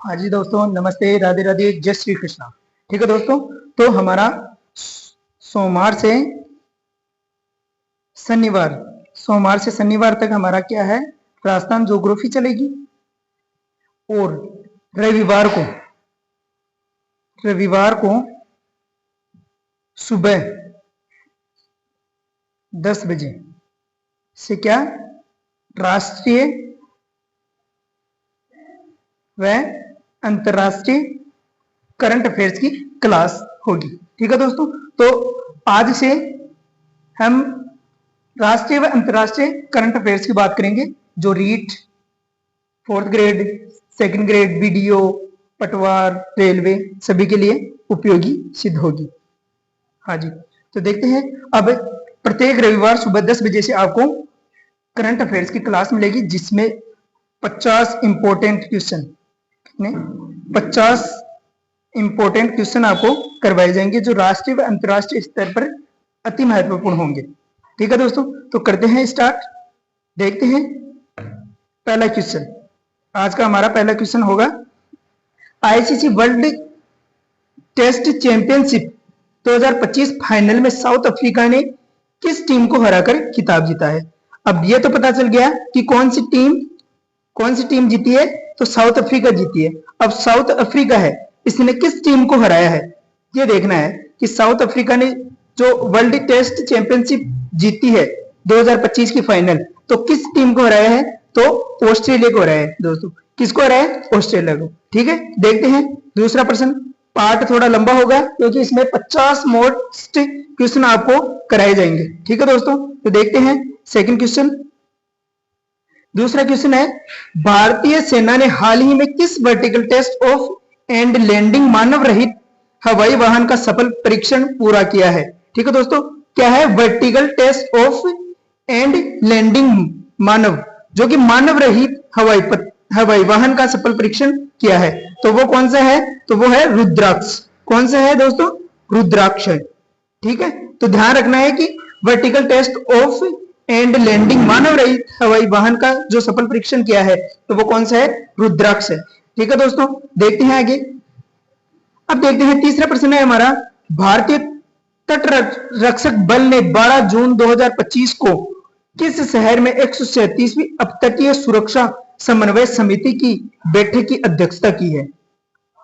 हाँ जी दोस्तों, नमस्ते, राधे राधे, जय श्री कृष्णा। ठीक है दोस्तों, तो हमारा सोमवार से शनिवार सोमवार से शनिवार तक हमारा क्या है, राजस्थान ज्योग्राफी चलेगी। और रविवार को रविवार को सुबह 10 बजे से क्या, राष्ट्रीय व अंतर्राष्ट्रीय करंट अफेयर्स की क्लास होगी। ठीक है दोस्तों, तो आज से हम राष्ट्रीय व अंतर्राष्ट्रीय करंट अफेयर्स की बात करेंगे, जो REET, fourth grade, second grade, VDO, पटवार, रेलवे सभी के लिए उपयोगी सिद्ध होगी। हाँ जी, तो देखते हैं। अब प्रत्येक रविवार सुबह 10 बजे से आपको करंट अफेयर्स की क्लास मिलेगी, जिसमें 50 इंपॉर्टेंट क्वेश्चन 50 इंपॉर्टेंट क्वेश्चन आपको करवाए जाएंगे, जो राष्ट्रीय व अंतर्राष्ट्रीय स्तर पर अति महत्वपूर्ण होंगे। ठीक है दोस्तों, तो करते हैं स्टार्ट। देखते हैं पहला क्वेश्चन। आज का हमारा पहला क्वेश्चन होगा, ICC World Test Championship 2025 final में साउथ अफ्रीका ने किस टीम को हराकर खिताब जीता है। अब ये तो पता चल गया कि कौन सी टीम जीती है, तो साउथ अफ्रीका जीती है। अब साउथ अफ्रीका है, इसने किस टीम को हराया है, ये देखना है कि साउथ अफ्रीका ने जो वर्ल्ड टेस्ट चैंपियनशिप जीती है 2025 की फाइनल, तो किस टीम को हराया है, तो ऑस्ट्रेलिया को हराया है। दोस्तों किसको हराया है, ऑस्ट्रेलिया को। ठीक है, देखते हैं दूसरा प्रश्न। पार्ट थोड़ा लंबा होगा क्योंकि इसमें 50 मोस्ट क्वेश्चन आपको कराए जाएंगे। ठीक है दोस्तों, तो देखते हैं सेकंड क्वेश्चन। दूसरा क्वेश्चन है, भारतीय सेना ने हाल ही में किस vertical test off and landing मानव रहित हवाई वाहन का सफल परीक्षण पूरा किया है। ठीक है दोस्तों, क्या है, vertical test off and landing मानव, जो कि मानव रहित हवाई वाहन का सफल परीक्षण किया है। तो वो कौन सा है, तो वो है रुद्राक्ष। कौन सा है दोस्तों, रुद्राक्ष है। ठीक है, तो ध्यान रखना है कि vertical test off and landing मानव रहित हवाई वाहन का जो सफल परीक्षण किया है, तो वो कौन सा है, रुद्राक्ष है। ठीक है दोस्तों, देखते हैं आगे। अब देखते हैं तीसरा प्रश्न है हमारा, भारतीय तट रक्षक बल ने 12 जून 2025 को किस शहर में 137वीं अपतटीय सुरक्षा समन्वय समिति की बैठक की अध्यक्षता की है।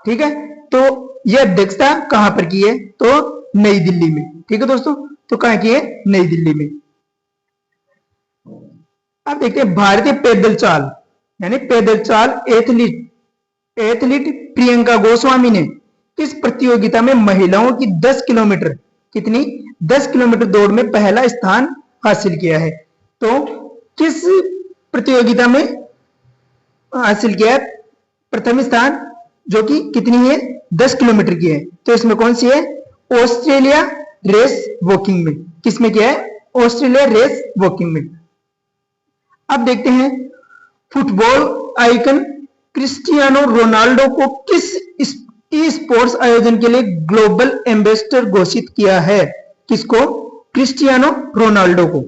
ठीक है, तो यह अध्यक्षता कहां पर की है, तो नई दिल्ली में। ठीक है दोस्तों, तो कहां की है, नई दिल्ली में। अब देखते हैं भारतीय पैदल चाल यानी पैदल चाल एथलीट प्रियंका गोस्वामी ने किस प्रतियोगिता में महिलाओं की 10 किलोमीटर 10 किलोमीटर दौड़ में पहला स्थान हासिल किया है। तो किस प्रतियोगिता में हासिल किया है प्रथम स्थान, जो कि कितनी है, 10 किलोमीटर की है। तो इसमें कौन सी है, ऑस्ट्रेलिया रेस वॉकिंग में। किसमें किया है, ऑस्ट्रेलिया रेस वॉकिंग में। अब देखते हैं, फुटबॉल आइकन क्रिस्टियानो रोनाल्डो को किस ई स्पोर्ट्स आयोजन के लिए ग्लोबल एम्बेसडर घोषित किया है। किसको, क्रिस्टियानो रोनाल्डो को,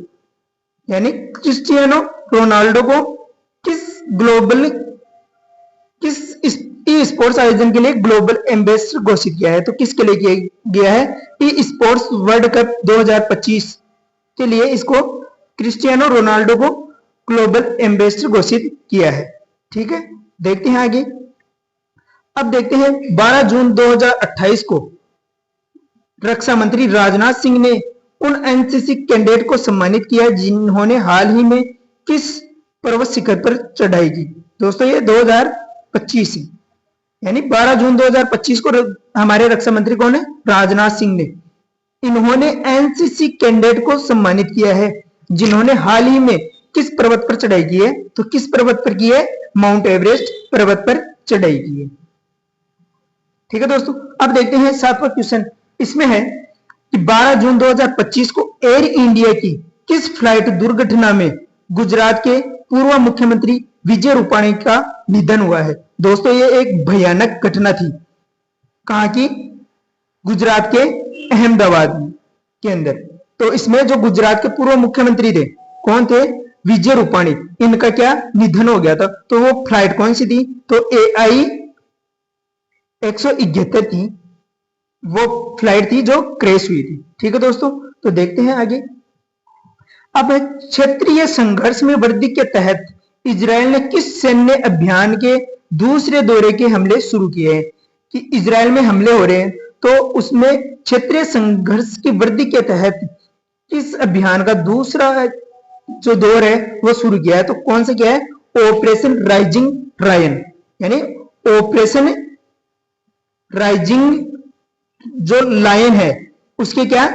यानी क्रिस्टियानो रोनाल्डो को किस ई स्पोर्ट्स आयोजन के लिए ग्लोबल एम्बेसडर घोषित किया है। तो किसके लिए किया गया है, ई स्पोर्ट्स वर्ल्ड कप 2025 के लिए इसको क्रिस्टियानो रोनाल्डो को ग्लोबल एम्बेसडर घोषित किया है। ठीक है, देखते हैं आगे। अब देखते हैं 12 जून 2028 को रक्षा मंत्री राजनाथ सिंह ने उन एनसीसी कैडेट को सम्मानित किया जिन्होंने हाल ही में किस पर्वत शिखर पर चढ़ाई की। दोस्तों ये 2025 है, यानी 12 जून 2025 को हमारे रक्षा मंत्री कौन है, राजनाथ सिंह ने। इन्होंने एनसीसी कैडेट को सम्मानित किया है जिन्होंने हाल ही में किस पर्वत पर चढ़ाई की है, तो किस पर्वत पर की है, माउंट एवरेस्ट पर्वत पर चढ़ाई की है। ठीक है दोस्तों, अब देखते हैं सातवां क्वेश्चन। इसमें है कि 12 जून 2025 को एयर इंडिया की किस फ्लाइट दुर्घटना में गुजरात के पूर्व मुख्यमंत्री विजय रूपाणी का निधन हुआ है। दोस्तों ये एक भयानक घटना थी, कहां की, गुजरात के अहमदाबाद के अंदर। तो इसमें जो गुजरात के पूर्व मुख्यमंत्री थे, कौन थे, विजय रूपाणी, इनका क्या निधन हो गया था। तो वो फ्लाइट कौन सी थी, तो AI 171 थी, वो फ्लाइट थी जो क्रैश हुई थी। ठीक है दोस्तों, तो देखते हैं आगे। अब क्षेत्रीय संघर्ष में वृद्धि के तहत इजराइल ने किस सैन्य अभियान के दूसरे दौरे के हमले शुरू किए हैं? कि इजराइल में हमले हो रहे हैं, तो उसमें क्षेत्रीय संघर्ष की वृद्धि के तहत किस अभियान का दूसरा जो दौर है वो शुरू किया है? तो कौन सा किया है? ऑपरेशन राइजिंग रायन, यानी ऑपरेशन राइजिंग जो लायन है उसके क्या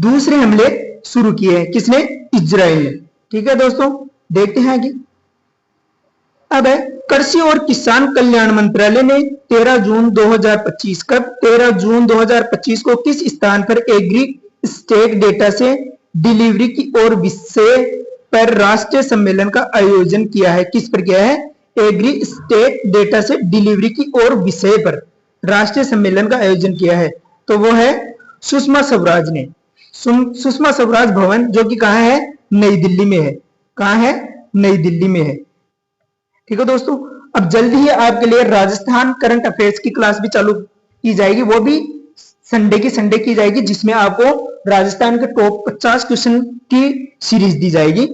दूसरे हमले शुरू किए हैं। किसने? इजराइल ने। ठीक है दोस्तों, देखते हैं आगे। अब है कृषि और किसान कल्याण मंत्रालय ने 13 जून 2025 कब 13 जून 2025 को किस स्थान पर एग्री स्टेट डेटा से डिलीवरी की और विषय पर राष्ट्रीय सम्मेलन का आयोजन किया है? किस पर किया है? एग्री स्टेट डेटा से डिलीवरी की और विषय पर राष्ट्रीय सम्मेलन का आयोजन किया है। तो वो है सुषमा स्वराज ने। सुषमा स्वराज भवन, जो कि कहाँ है? नई दिल्ली में है। कहाँ है? नई दिल्ली में है। ठीक है दोस्तों, अब जल्दी ही आपके लिए राजस्थान करंट अफेयर्स की क्लास भी चालू की जाएगी, वो भी संडे की जाएगी, जिसमें आपको राजस्थान के टॉप 50 क्वेश्चन की सीरीज दी जाएगी।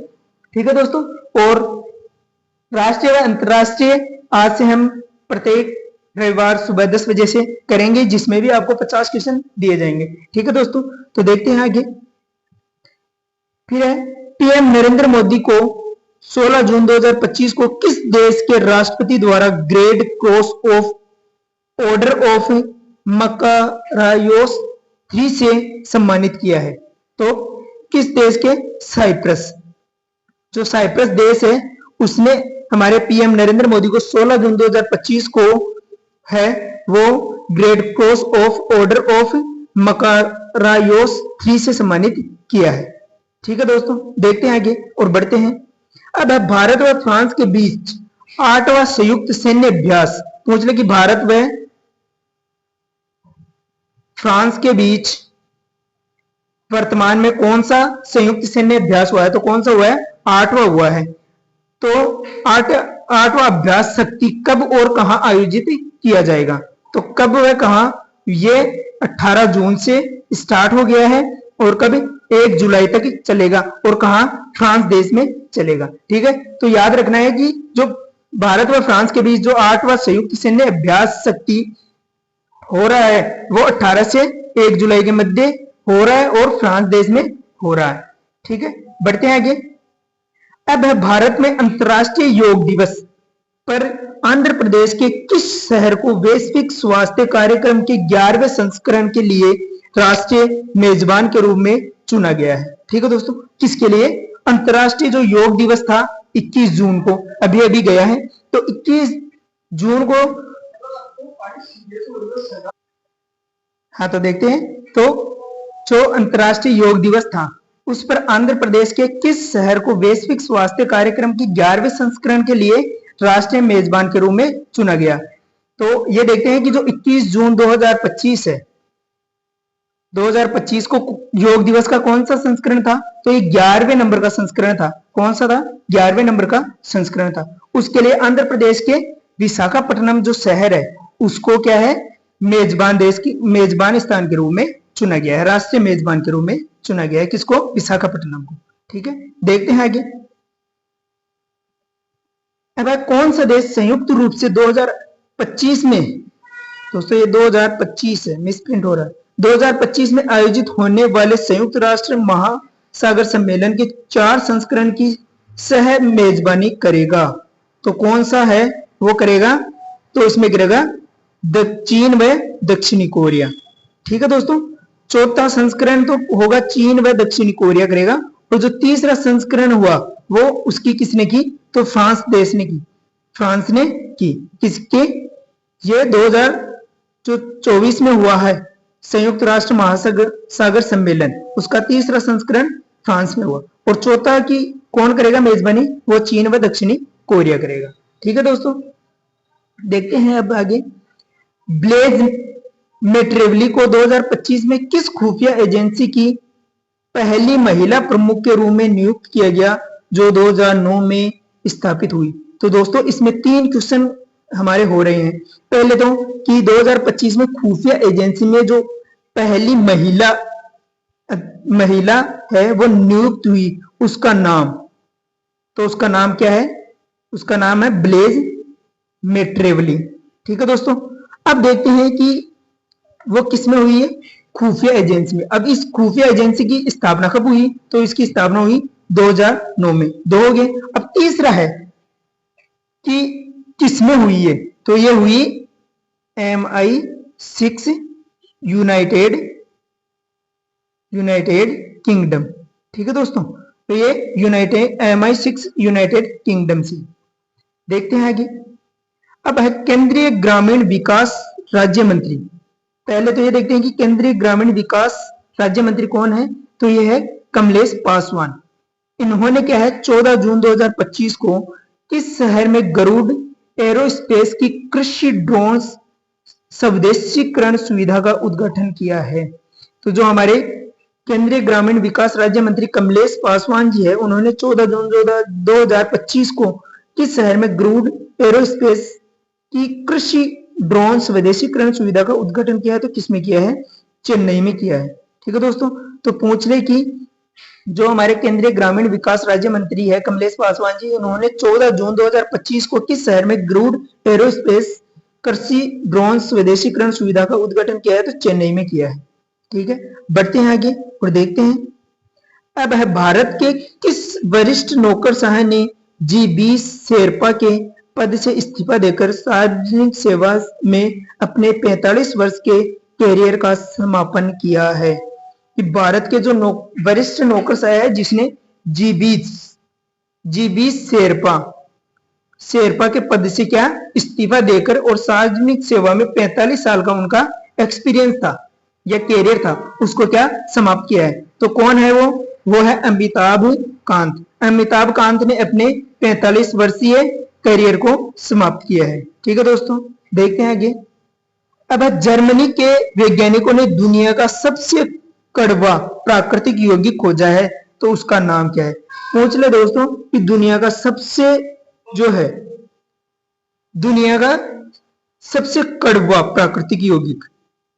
ठीक है दोस्तों, और राष्ट्रीय व अंतरराष्ट्रीय आज से हम प्रत्येक रविवार सुबह 10 बजे से करेंगे, जिसमें भी आपको 50 क्वेश्चन दिए जाएंगे। ठीक है दोस्तों, तो देखते हैं आगे। फिर है पीएम नरेंद्र मोदी को 16 जून 2025 को किस देश के राष्ट्रपति द्वारा grand cross of order of Makarios 3 से सम्मानित किया है? तो किस देश के? साइप्रस। जो साइप्रस देश है उसने हमारे पीएम नरेंद्र मोदी को 16 जून 2025 को है वो grand cross of order of Makarios 3 से सम्मानित किया है। ठीक है दोस्तों, देखते हैं आगे और बढ़ते हैं। अब भारत व फ्रांस के बीच 8वां संयुक्त सैन्य अभ्यास। पूछ ले कि भारत व फ्रांस के बीच वर्तमान में कौन सा संयुक्त सैन्य अभ्यास हुआ है? तो कौन सा हुआ है? 8वां हुआ है। तो 8वां अभ्यास शक्ति कब और कहां आयोजित किया जाएगा? तो कब व कहां? ये 18 जून से स्टार्ट हो गया है और कब? 1 जुलाई तक चलेगा। और कहां? फ्रांस देश में चलेगा। ठीक है, तो याद रखना है कि जो भारत व फ्रांस के बीच जो 8वां संयुक्त सैन्य अभ्यास शक्ति हो रहा है वो 18 से 1 जुलाई के मध्य हो रहा है और फ्रांस देश में हो रहा है। ठीक है, बढ़ते हैं आगे। अब है भारत में अंतर्राष्ट्रीय योग दिवस पर आंध्र प्रदेश के किस शहर को वैश्विक स्वास्थ्य कार्यक्रम के 11वें संस्करण के लिए राष्ट्रीय मेजबान के रूप में चुना गया है? ठीक है दोस्तों, किसके लिए? अंतर्राष्ट्रीय जो योग दिवस था 21 जून को अभी अभी गया है, तो 21 जून को हाँ तो देखते हैं। तो जो अंतर्राष्ट्रीय योग दिवस था उस पर आंध्र प्रदेश के किस शहर को वैश्विक स्वास्थ्य कार्यक्रम की 11वें संस्करण के लिए राष्ट्रीय मेजबान के रूप में चुना गया? तो ये देखते हैं कि जो 21 जून 2025 है, 2025 को योग दिवस का कौन सा संस्करण था? तो ये 11वें नंबर का संस्करण था। कौन सा था? 11वें नंबर का संस्करण था। उसके लिए आंध्र प्रदेश के विशाखापट्टनम जो शहर है उसको क्या है? मेजबान देश की मेजबान स्थान के रूप में चुना गया है, राष्ट्रीय मेजबान के रूप में चुना गया है। किसको? विशाखापट्टनम को। ठीक है, देखते हैं आगे। अब कौन सा देश संयुक्त रूप से 2025 में, दोस्तों ये 2025 है, मिसप्रिंट हो रहा है, 2025 में आयोजित होने वाले संयुक्त राष्ट्र महासागर सम्मेलन के 4 संस्करण की सह मेजबानी करेगा? तो कौन सा है वो करेगा? तो इसमें करेगा चीन व दक्षिणी कोरिया। ठीक है दोस्तों, चौथा संस्करण तो होगा चीन व दक्षिणी कोरिया करेगा, और जो तीसरा संस्करण हुआ वो उसकी किसने की? तो फ्रांस देश ने की, फ्रांस ने की। किसके? ये 2024 में हुआ है संयुक्त राष्ट्र महासागर सम्मेलन, उसका तीसरा संस्करण फ्रांस में हुआ, और चौथा की कौन करेगा मेजबानी? वो चीन व दक्षिणी कोरिया करेगा। ठीक है दोस्तों, देखते हैं अब आगे। ब्लेज मेट्रेवली को 2025 में किस खुफिया एजेंसी की पहली महिला प्रमुख के रूप में नियुक्त किया गया जो 2009 में स्थापित हुई? तो दोस्तों इसमें 3 क्वेश्चन हमारे हो रहे हैं। पहले तो कि 2025 में खुफिया एजेंसी में जो पहली महिला है वो नियुक्त हुई, उसका नाम, तो उसका नाम क्या है? उसका नाम है ब्लेज मेट्रेवली। ठीक है दोस्तों, अब देखते हैं कि वो किस में हुई है? खुफिया एजेंसी में। अब इस खुफिया एजेंसी की स्थापना कब हुई? तो इसकी स्थापना हुई 2009 में। दो हो गए। अब तीसरा है कि किस में हुई है? तो ये हुई MI6 यूनाइटेड किंगडम। ठीक है दोस्तों, तो ये MI6 यूनाइटेड किंगडम से। देखते हैं आगे। अब है केंद्रीय ग्रामीण विकास राज्य मंत्री। पहले तो ये देखते हैं कि केंद्रीय ग्रामीण विकास राज्य मंत्री कौन है? तो ये है कमलेश पासवान। इन्होंने क्या है 14 जून 2025 को किस शहर में गरुड़ एरोस्पेस की कृषि ड्रोन स्वदेशीकरण सुविधा का उद्घाटन किया है। तो जो हमारे केंद्रीय ग्रामीण विकास राज्य मंत्री कमलेश पासवान जी है, उन्होंने 14 जून 2025 को किस शहर में गरुड़ एरोस्पेस की कृषि ड्रोन स्वदेशीकरण सुविधा का उद्घाटन किया है? तो किसमें किया है? चेन्नई में किया है। ठीक है दोस्तों, तो पूछ ले कि जो हमारे केंद्रीय ग्रामीण विकास राज्य मंत्री है कमलेश पासवान जी, उन्होंने 14 जून 2025 को किस शहर में गरुड़ एरोस्पेस कृषि ड्रोन स्वदेशीकरण सुविधा का उद्घाटन किया है? तो चेन्नई में किया है। ठीक है, बढ़ते हैं आगे और देखते हैं। अब है भारत के किस वरिष्ठ नौकरशाह ने GB शेरपा के पद से इस्तीफा देकर सार्वजनिक सेवा में अपने 45 वर्ष के कैरियर का समापन किया है? कि भारत के जो वरिष्ठ नौकरशाह है जिसने GB शेरपा के पद से क्या इस्तीफा देकर और सार्वजनिक सेवा में 45 साल का उनका एक्सपीरियंस था या कैरियर था, उसको क्या समाप्त किया है? तो कौन है वो है अमिताभ कांत। अमिताभ कांत ने अपने 45 वर्षीय करियर को समाप्त किया है। ठीक है दोस्तों, देखते हैं आगे। अब जर्मनी के वैज्ञानिकों ने दुनिया का सबसे कड़वा प्राकृतिक यौगिक खोजा है, तो उसका नाम क्या है? पूछ ले दोस्तों कि दुनिया का सबसे कड़वा प्राकृतिक यौगिक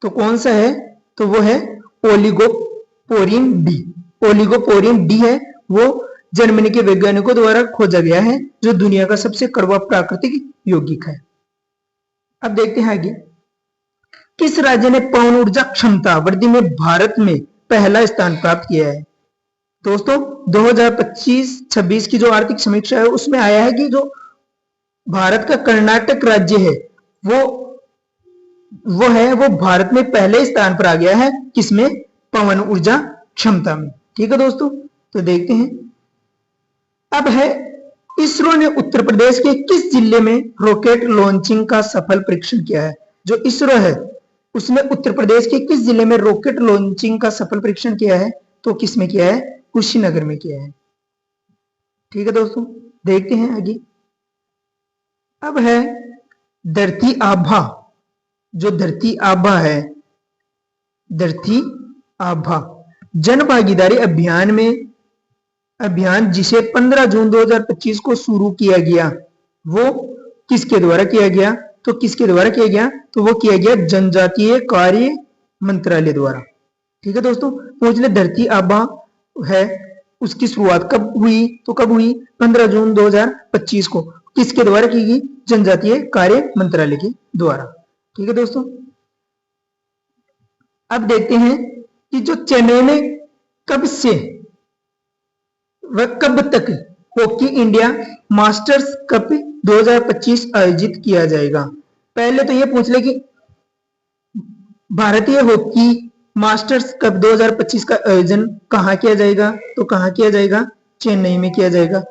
तो कौन सा है? तो वो है ओलिगोपोरिन डी। ओलिगोपोरिन डी है, वो जर्मनी के वैज्ञानिकों द्वारा खोजा गया है, जो दुनिया का सबसे कड़वा प्राकृतिक यौगिक है। अब देखते हैं आगे। किस राज्य ने पवन ऊर्जा क्षमता वृद्धि में भारत में पहला स्थान प्राप्त किया है? दोस्तों 2025-26 की जो आर्थिक समीक्षा है उसमें आया है कि जो भारत का कर्नाटक राज्य है वो भारत में पहले स्थान पर आ गया है। किसमें? पवन ऊर्जा क्षमता में। ठीक है दोस्तों, तो देखते हैं। अब है इसरो ने उत्तर प्रदेश के किस जिले में रॉकेट लॉन्चिंग का सफल परीक्षण किया है? जो इसरो है उसने उत्तर प्रदेश के किस जिले में रॉकेट लॉन्चिंग का सफल परीक्षण किया है? तो किसमें किया है? कुशीनगर में किया है। ठीक है दोस्तों, देखते हैं आगे। अब है धरती आभा। जो धरती आभा है, धरती आभा जन भागीदारी अभियान जिसे 15 जून 2025 को शुरू किया गया, वो किसके द्वारा किया गया? तो किसके द्वारा किया गया? तो वो किया गया जनजातीय कार्य मंत्रालय द्वारा। ठीक है दोस्तों, पूछ ले धरती आभा है उसकी शुरुआत कब हुई? तो कब हुई? 15 जून 2025 को। किसके द्वारा की गई? जनजातीय कार्य मंत्रालय के द्वारा। ठीक है दोस्तों, अब देखते हैं कि जो चेन्नई में कब से व कब तक हॉकी इंडिया मास्टर्स कप 2025 आयोजित किया जाएगा? पहले तो ये पूछ ले कि भारतीय हॉकी मास्टर्स कप 2025 का आयोजन कहाँ किया जाएगा? तो कहाँ किया जाएगा? चेन्नई में किया जाएगा।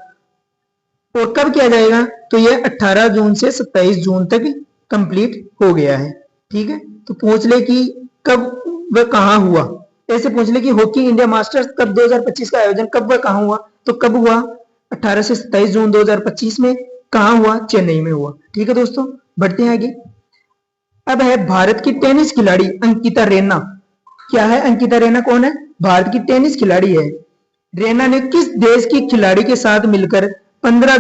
और कब किया जाएगा? तो यह 18 जून से 27 जून तक कंप्लीट हो गया है। ठीक है, तो पूछ ले कि कब वह कहाँ हुआ। ऐसे पूछ ले कि हॉकी इंडिया मास्टर्स कप 2025 का आयोजन कब व कहाँ हुआ? तो कब हुआ? 18 से 27 जून 2025 में। कहाँ हुआ? चेन्नई में हुआ। ठीक है दोस्तों, बढ़ते हैं आगे। अब है भारत की टेनिस खिलाड़ी अंकिता रैना। क्या है अंकिता रैना? कौन है? भारत की टेनिस खिलाड़ी है। रैना ने किस देश की खिलाड़ी के साथ मिलकर 15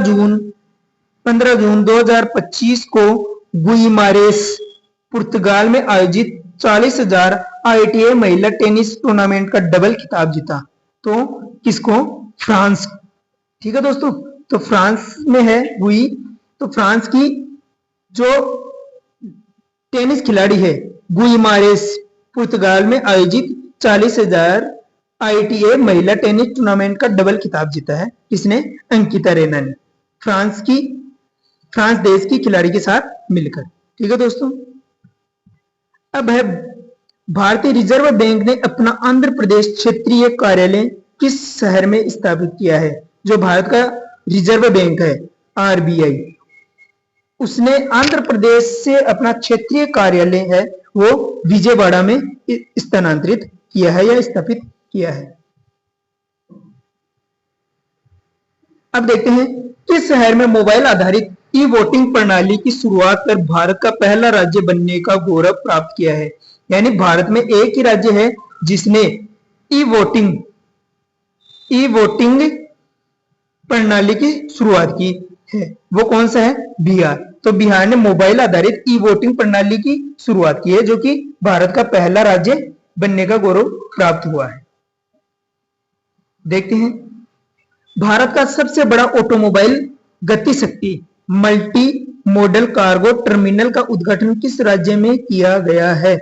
15 जून 2025 को गुइमारेस पुर्तगाल में आयोजित 40,000 ITA महिला टेनिस टूर्नामेंट का डबल खिताब जीता। तो किसको? फ्रांस। ठीक है दोस्तों, तो फ्रांस में है गुई। तो फ्रांस की जो टेनिस खिलाड़ी है गुइमारेस पुर्तगाल में आयोजित 40,000 ITA महिला टेनिस टूर्नामेंट का डबल खिताब जीता है। किसने? अंकिता रैना ने, फ्रांस देश की खिलाड़ी के साथ मिलकर। ठीक है दोस्तों, अब है भारतीय रिजर्व बैंक ने अपना आंध्र प्रदेश क्षेत्रीय कार्यालय किस शहर में स्थापित किया है? जो भारत का रिजर्व बैंक है RBI, उसने आंध्र प्रदेश से अपना क्षेत्रीय कार्यालय है वो विजयवाड़ा में स्थानांतरित किया है या स्थापित किया है। अब देखते हैं किस शहर में मोबाइल आधारित ई वोटिंग प्रणाली की शुरुआत कर भारत का पहला राज्य बनने का गौरव प्राप्त किया है। यानी भारत में एक ही राज्य है जिसने ई वोटिंग प्रणाली की शुरुआत की है। वो कौन सा है? बिहार। तो बिहार ने मोबाइल आधारित ई वोटिंग प्रणाली की शुरुआत की है, जो कि भारत का पहला राज्य बनने का गौरव प्राप्त हुआ है। देखते हैं भारत का सबसे बड़ा ऑटोमोबाइल गति शक्ति मल्टी मॉडल कार्गो टर्मिनल का उद्घाटन किस राज्य में किया गया है?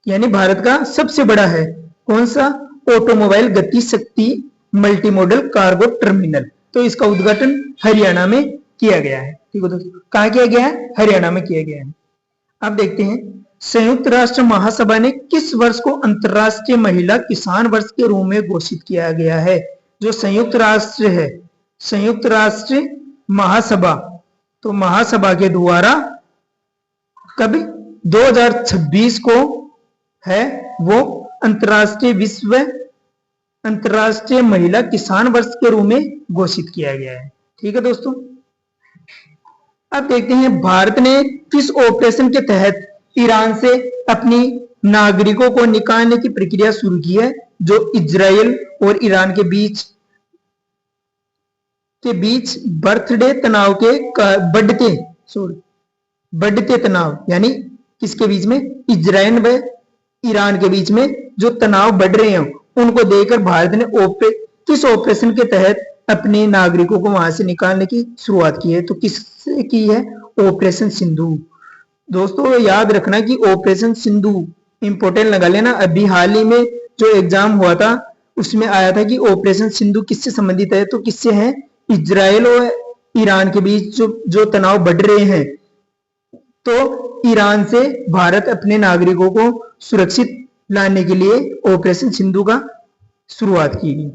यानी भारत का सबसे बड़ा है कौन सा? ऑटोमोबाइल गति शक्ति मल्टी मॉडल कार्गो टर्मिनल। तो इसका उद्घाटन हरियाणा में किया गया है। ठीक है दोस्तों, कहां किया गया है? हरियाणा में किया गया है। अब देखते हैं संयुक्त राष्ट्र महासभा ने किस वर्ष को अंतरराष्ट्रीय महिला किसान वर्ष के रूप में घोषित किया गया है? जो संयुक्त राष्ट्र है, संयुक्त राष्ट्र महासभा, तो महासभा के द्वारा कब? 2026 को है वो अंतरराष्ट्रीय महिला किसान वर्ष के रूप में घोषित किया गया है। ठीक है दोस्तों, अब देखते हैं भारत ने किस ऑपरेशन के तहत ईरान से अपनी नागरिकों को निकालने की प्रक्रिया शुरू की है? जो इजराइल और ईरान के बीच बर्थडे तनाव के बढ़ते तनाव, यानी किसके बीच में? इजराइल व ईरान के बीच में जो तनाव बढ़ रहे हैं उनको देखकर भारत ने किस ऑपरेशन के तहत अपने नागरिकों को वहां से निकालने की शुरुआत की है? तो किससे की है? ऑपरेशन सिंधु। दोस्तों याद रखना कि ऑपरेशन सिंधु इंपोर्टेंट लगा लेना। अभी हाल ही में जो एग्जाम हुआ था उसमें आया था कि ऑपरेशन सिंधु किससे संबंधित है? तो किससे है? इजराइल और ईरान के बीच जो तनाव बढ़ रहे हैं, तो ईरान से भारत अपने नागरिकों को सुरक्षित लाने के लिए ऑपरेशन सिंधु का शुरुआत की गई।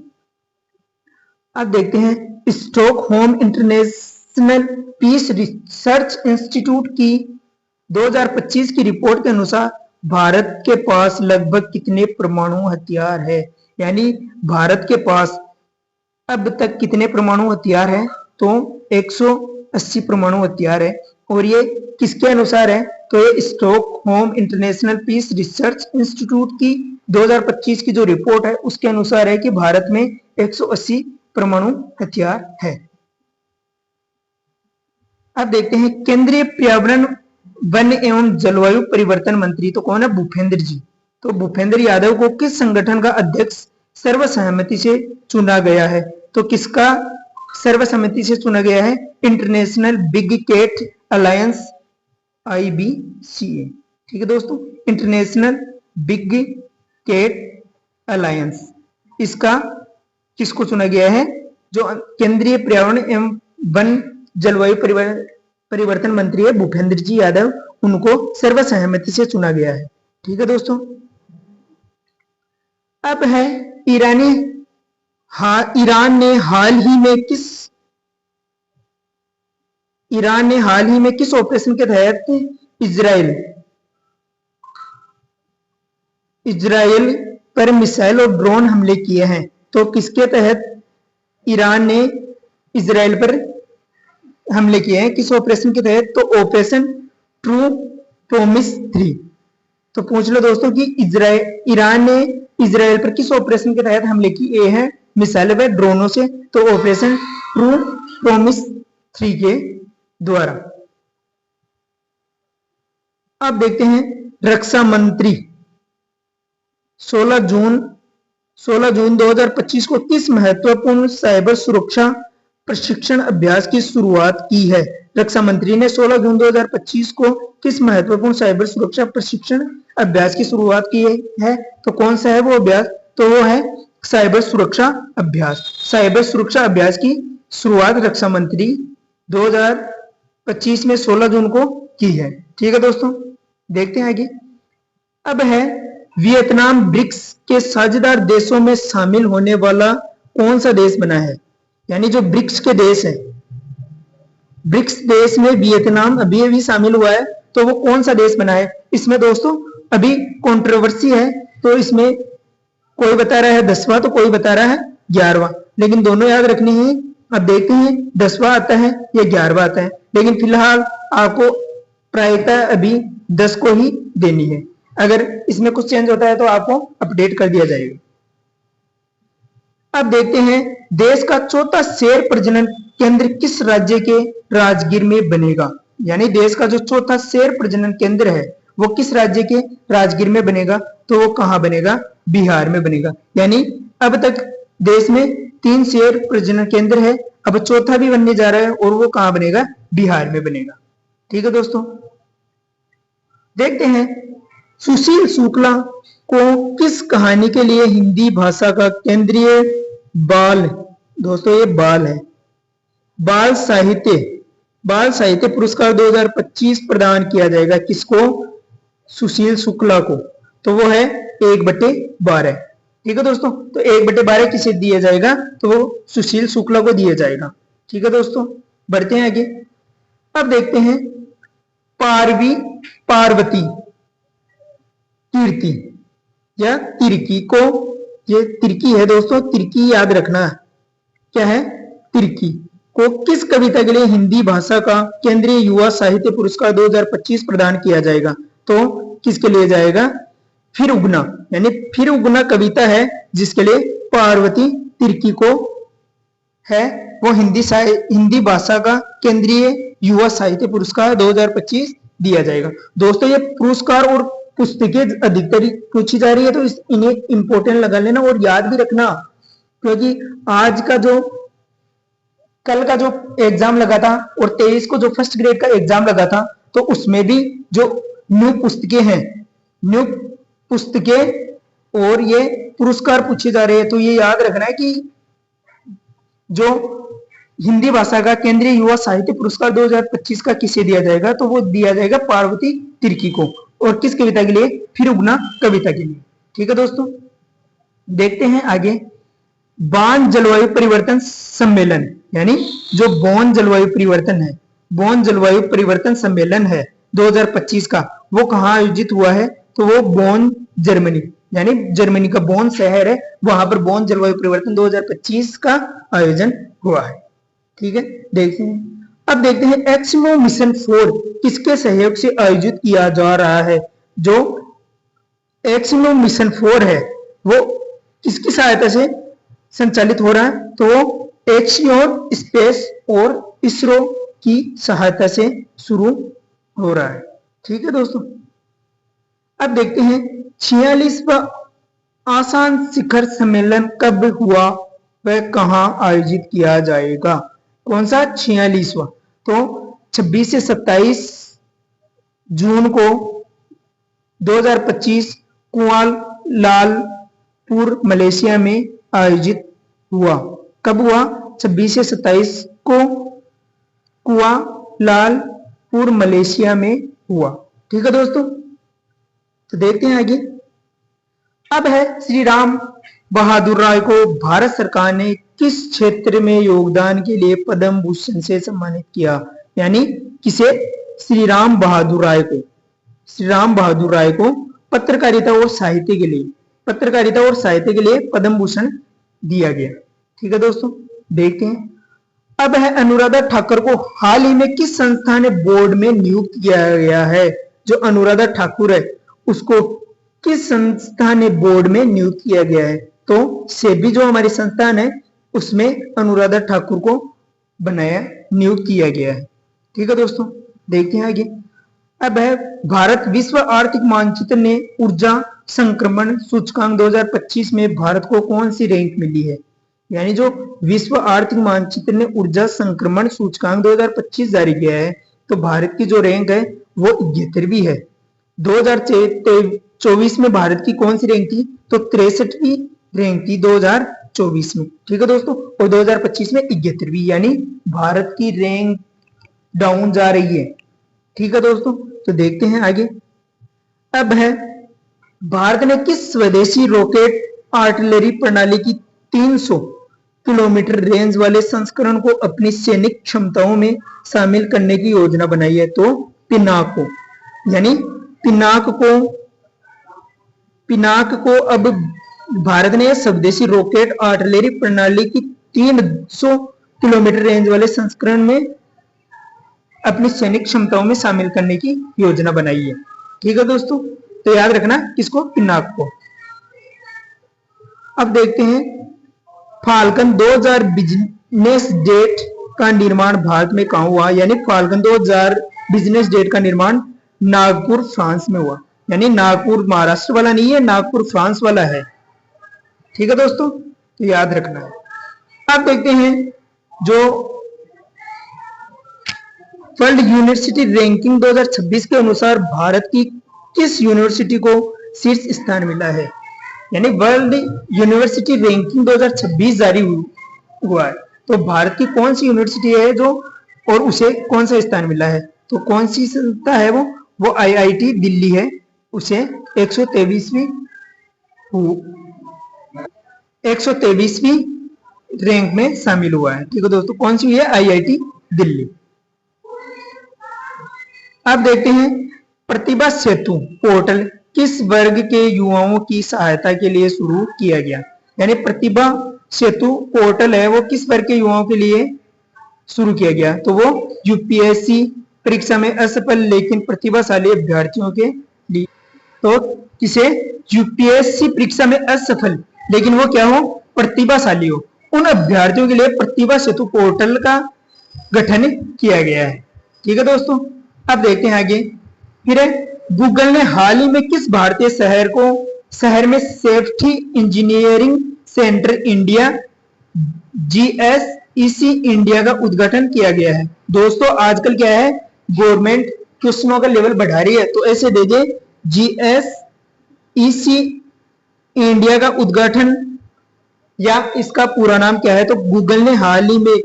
अब देखते हैं Stockholm International Peace Research Institute की 2025 की रिपोर्ट के अनुसार भारत के पास लगभग कितने परमाणु हथियार है? यानी भारत के पास अब तक कितने परमाणु हथियार है? तो 180 परमाणु हथियार है। और ये किसके अनुसार है? तो ये Stockholm International Peace Research Institute की 2025 की जो रिपोर्ट है उसके अनुसार है कि भारत में 180 परमाणु हथियार है। अब देखते हैं केंद्रीय पर्यावरण वन एवं जलवायु परिवर्तन मंत्री तो कौन है? भूपेंद्र जी। तो भूपेंद्र यादव को किस संगठन का अध्यक्ष सर्वसम्मति से चुना गया है? तो किसका सर्वसम्मति से चुना गया है? International Big Cat Alliance IBCA। ठीक है दोस्तों, इंटरनेशनल बिग कैट अलायंस, इसका किसको चुना गया है? जो केंद्रीय पर्यावरण एवं वन जलवायु परिवर्तन मंत्री है भूपेंद्र जी यादव, उनको सर्वसहमति से चुना गया है। ठीक है दोस्तों, अब है ईरान ने हाल ही में किस ऑपरेशन के तहत इजराइल पर मिसाइल और ड्रोन हमले किए हैं? तो किसके तहत ईरान ने इजराइल पर हमले किए हैं? किस ऑपरेशन के तहत? तो ऑपरेशन ट्रू प्रॉमिस 3। तो पूछ लो दोस्तों कि ईरान ने इजराइल पर किस ऑपरेशन के तहत हमले किए हैं मिसाइल व ड्रोनों से? तो ऑपरेशन ट्रू प्रॉमिस 3 के द्वारा। अब देखते हैं रक्षा मंत्री 16 जून 2025 को किस महत्वपूर्ण साइबर सुरक्षा प्रशिक्षण अभ्यास की शुरुआत की है। रक्षा मंत्री ने 16 जून 2025 को किस महत्वपूर्ण साइबर सुरक्षा प्रशिक्षण अभ्यास की शुरुआत की है। तो कौन सा है वो अभ्यास, तो वो है साइबर सुरक्षा अभ्यास। साइबर सुरक्षा अभ्यास की शुरुआत रक्षा मंत्री 2025 में 16 जून को की है। ठीक है दोस्तों, देखते हैं आगे। अब है वियतनाम ब्रिक्स के साझेदार देशों में शामिल होने वाला कौन सा देश बना है। यानी जो ब्रिक्स के देश है, ब्रिक्स देश में वियतनाम अभी शामिल हुआ है, तो वो कौन सा देश बना है। इसमें दोस्तों अभी कंट्रोवर्सी है, तो इसमें कोई बता रहा है 10वां तो कोई बता रहा है 11वां, लेकिन दोनों याद रखनी है। अब देखते हैं 10वां आता है या 11वां आता है, लेकिन फिलहाल आपको प्रायिकता अभी 10 को ही देनी है। अगर इसमें कुछ चेंज होता है तो आपको अपडेट कर दिया जाएगा। अब देखते हैं देश का चौथा शेर प्रजनन केंद्र किस राज्य के राजगीर में बनेगा। यानी देश का जो चौथा शेर प्रजनन केंद्र है वो किस राज्य के राजगीर में बनेगा, तो वो कहां बनेगा, बिहार में बनेगा। यानी अब तक देश में 3 शेर प्रजनन केंद्र है, अब चौथा भी बनने जा रहा है और वो कहां बनेगा, बिहार में बनेगा। ठीक है दोस्तों, देखते हैं सुशील शुक्ला को किस कहानी के लिए हिंदी भाषा का केंद्रीय बाल, दोस्तों ये बाल है, बाल साहित्य पुरस्कार 2025 प्रदान किया जाएगा। किसको, सुशील शुक्ला को, तो वो है 1/12। ठीक है दोस्तों, तो 1/12 किसे दिया जाएगा, तो वो सुशील शुक्ला को दिया जाएगा। ठीक है दोस्तों, बढ़ते हैं आगे। अब देखते हैं पार्वती कीर्ति या तिर्की को, ये तिर्की है दोस्तों, तिर्की याद रखना क्या है, तिर्की को किस कविता के लिए हिंदी भाषा का केंद्रीय युवा साहित्य पुरस्कार 2025 प्रदान किया जाएगा। तो किसके लिए जाएगा, फिर उगना, यानी फिर उगना कविता है जिसके लिए पार्वती तिर्की को है वो हिंदी भाषा का केंद्रीय युवा साहित्य पुरस्कार 2025 दिया जाएगा। दोस्तों ये पुरस्कार और पुस्तकें अधिकतर पूछी जा रही है, तो इन्हें इंपोर्टेंट लगा लेना और याद भी रखना, क्योंकि आज का जो कल का जो एग्जाम लगा था और 23 को जो फर्स्ट ग्रेड का एग्जाम लगा था, तो उसमें भी जो न्यू पुस्तकें हैं, न्यू पुस्तकें और ये पुरस्कार पूछे जा रहे हैं, तो ये याद रखना है कि जो हिंदी भाषा का केंद्रीय युवा साहित्य पुरस्कार 2025 का किसे दिया जाएगा, तो वो दिया जाएगा पार्वती तिर्की को, और किस कविता के लिए, फिर उगना कविता के लिए। ठीक है दोस्तों, देखते हैं आगे। बॉन जलवायु परिवर्तन सम्मेलन, यानी जो बॉन जलवायु परिवर्तन है, बॉन जलवायु परिवर्तन सम्मेलन है 2025 का, वो कहां आयोजित हुआ है, तो वो बॉन जर्मनी, यानी जर्मनी का बॉन शहर है, वहां पर बॉन जलवायु परिवर्तन 2025 का आयोजन हुआ है। ठीक है, देखते हैं। अब देखते हैं एक्समो मिशन 4 किसके सहयोग से आयोजित किया जा रहा है। जो एक्समो मिशन 4 है वो किसकी सहायता से संचालित हो रहा है, तो वो एक्सियोन स्पेस और इसरो की सहायता से शुरू हो रहा है। ठीक है दोस्तों, अब देखते हैं 46वां आसान शिखर सम्मेलन कब हुआ, वह कहां आयोजित किया जाएगा। कौन सा, 46वां, तो 26 से 27 जून को 2025 कुआलालंपुर मलेशिया में आयोजित हुआ। कब हुआ, 26 से 27 को कुआलालंपुर मलेशिया में हुआ। ठीक है दोस्तों, तो देखते हैं आगे। अब है श्री राम बहादुर राय को भारत सरकार ने किस क्षेत्र में योगदान के लिए पद्म भूषण से सम्मानित किया। यानी किसे, श्री राम बहादुर राय को, श्री राम बहादुर राय को पत्रकारिता और साहित्य के लिए, पत्रकारिता और साहित्य के लिए पद्म भूषण दिया गया। ठीक है दोस्तों, देखते हैं। अब है अनुराधा ठाकुर को हाल ही में किस संस्था ने बोर्ड में नियुक्त किया गया है। जो अनुराधा ठाकुर है उसको किस संस्था ने बोर्ड में नियुक्त किया गया है, तो सेबी जो हमारी संस्थान है उसमें अनुराधा ठाकुर को बनाया, नियुक्त किया गया है। ठीक है दोस्तों, देखते हैं आगे। अब है भारत विश्व आर्थिक मानचित्र ने ऊर्जा संक्रमण सूचकांक 2025 में भारत को कौन सी रैंक मिली है। यानी जो विश्व आर्थिक मानचित्र ने ऊर्जा संक्रमण सूचकांक 2025 जारी किया है, तो भारत की जो रैंक है वो 71वीं है। 2024 में भारत की कौन सी रैंक थी, तो 63वीं रैंक थी 2024 में। ठीक है दोस्तों, और 2025 में 71वीं, यानी भारत की रैंक डाउन जा रही है। ठीक है दोस्तों, तो देखते हैं आगे। अब है भारत ने किस स्वदेशी रॉकेट आर्टिलरी प्रणाली की 300 किलोमीटर रेंज वाले संस्करण को अपनी सैनिक क्षमताओं में शामिल करने की योजना बनाई है, तो पिनाक को। यानी पिनाक को अब भारत ने स्वदेशी रॉकेट आर्टिलरी प्रणाली की 300 किलोमीटर रेंज वाले संस्करण में अपनी सैनिक क्षमताओं में शामिल करने की योजना बनाई है। ठीक है दोस्तों, तो याद रखना किसको, पिनाक को। अब देखते हैं फाल्कन 2000 बिजनेस जेट का निर्माण भारत में कहां हुआ। यानी फाल्कन 2000 बिजनेस जेट का निर्माण नागपुर फ्रांस में हुआ। यानी नागपुर महाराष्ट्र वाला नहीं है, नागपुर फ्रांस वाला है। ठीक है दोस्तों, तो याद रखना है। अब देखते हैं जो वर्ल्ड यूनिवर्सिटी रैंकिंग 2026 के अनुसार भारत की किस यूनिवर्सिटी को शीर्ष स्थान मिला है। यानी वर्ल्ड यूनिवर्सिटी रैंकिंग 2026 जारी हुआ है, तो भारत की कौन सी यूनिवर्सिटी है जो और उसे कौन सा स्थान मिला है, तो कौन सी संस्था है वो IIT दिल्ली है। उसे 123वीं रैंक में शामिल हुआ है। ठीक है दोस्तों, कौन सी है, IIT दिल्ली। अब देखते हैं प्रतिभा सेतु पोर्टल किस वर्ग के युवाओं की सहायता के लिए शुरू किया गया। यानी प्रतिभा सेतु पोर्टल है वो किस वर्ग के युवाओं के लिए शुरू किया गया, तो वो UPSC परीक्षा में असफल लेकिन प्रतिभाशाली अभ्यर्थियों के लिए। तो किसे, UPSC परीक्षा में असफल लेकिन वो क्या हो, प्रतिभाशाली हो, उन अभ्यर्थियों के लिए प्रतिभा सेतु पोर्टल का गठन किया गया है। ठीक है दोस्तों, अब देखते हैं आगे। फिर गूगल ने हाल ही में किस भारतीय शहर में safety engineering centre India GSEC India का उद्घाटन किया गया है। दोस्तों आजकल क्या है, गवर्नमेंट क्वेश्चनों का लेवल बढ़ा रही है, तो ऐसे दीजिए GSEC इंडिया का उद्घाटन, या इसका पूरा नाम क्या है, तो गूगल ने हाल ही में,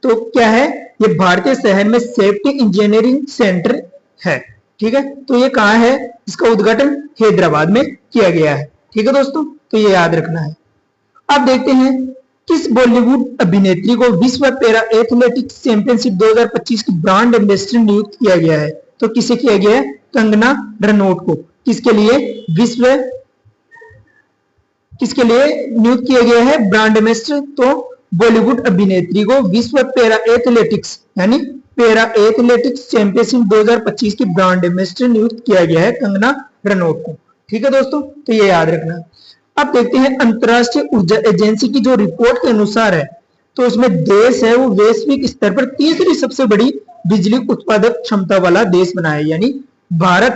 तो क्या है, ये भारतीय शहर में सेफ्टी इंजीनियरिंग सेंटर है। ठीक है, तो ये कहां है, इसका उद्घाटन हैदराबाद में किया गया है। ठीक है दोस्तों, तो ये याद रखना है। अब देखते हैं किस बॉलीवुड अभिनेत्री को विश्व पैरा एथलेटिक्स चैंपियनशिप 2025 की ब्रांड एम्बेसडर नियुक्त किया गया है, तो किसे किया गया है, कंगना रनौत को। किसके लिए नियुक्त किया गया है ब्रांड एम्बेसडर, तो बॉलीवुड अभिनेत्री को विश्व पैरा एथलेटिक्स यानी पैरा एथलेटिक्स चैंपियनशिप 2025 की ब्रांड एम्बेसडर नियुक्त किया गया है कंगना रनौत को। ठीक है दोस्तों, तो ये याद रखना। अब देखते हैं अंतरराष्ट्रीय ऊर्जा एजेंसी की जो रिपोर्ट के अनुसार है, तो उसमें देश है वो वैश्विक स्तर पर तीसरी सबसे बड़ी बिजली उत्पादक क्षमता वाला देश बना है। यानी भारत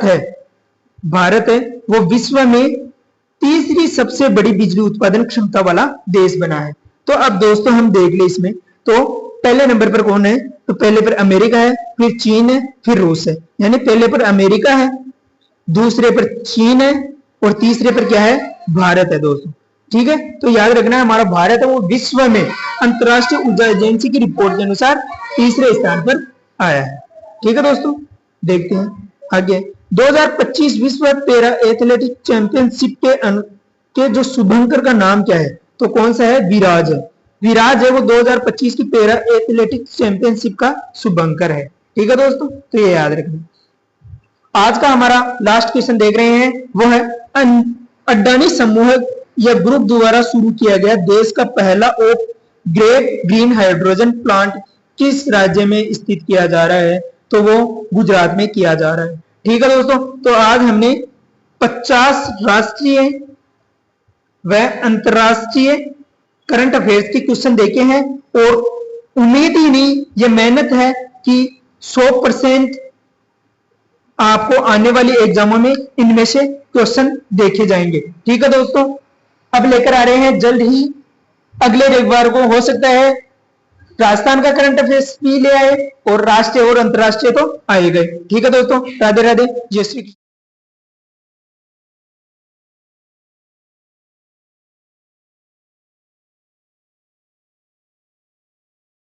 है वो विश्व में तीसरी सबसे बड़ी बिजली उत्पादन क्षमता वाला देश बना है। तो अब दोस्तों हम देख ले इसमें, तो पहले नंबर पर कौन है, तो पहले पर अमेरिका है, फिर चीन है, फिर रूस है। यानी पहले पर अमेरिका है, दूसरे पर चीन है, और तीसरे पर क्या है, भारत है दोस्तों। ठीक है, तो याद रखना है हमारा भारत है वो विश्व में अंतरराष्ट्रीय ऊर्जा एजेंसी की रिपोर्ट के अनुसार तीसरे स्थान पर आया है। ठीक है दोस्तों, देखते हैं आगे। 2025 विश्व पैरा एथलेटिक चैंपियनशिप के जो शुभंकर का नाम क्या है, तो कौन सा है, विराज है वो 2025 की पैरा एथलेटिक्स चैंपियनशिप का शुभंकर है। ठीक है दोस्तों, तो ये याद रखना। आज का हमारा लास्ट क्वेश्चन देख रहे हैं, वो है अडानी समूह या ग्रुप द्वारा शुरू किया गया देश का पहला of grade green hydrogen plant किस राज्य में स्थित किया जा रहा है, तो वो गुजरात में किया जा रहा है। ठीक है दोस्तों, तो आज हमने 50 राष्ट्रीय व अंतरराष्ट्रीय करंट अफेयर्स के क्वेश्चन देखे हैं, और उम्मीद ही नहीं, ये मेहनत है कि 100% आपको आने वाली एग्जामों में इनमें से क्वेश्चन देखे जाएंगे। ठीक है दोस्तों, अब लेकर आ रहे हैं जल्द ही, अगले रविवार को हो सकता है राजस्थान का करंट अफेयर्स भी ले आए और राष्ट्रीय और अंतरराष्ट्रीय तो आए गए। ठीक है दोस्तों, राधे राधे, जय श्री कृष्ण।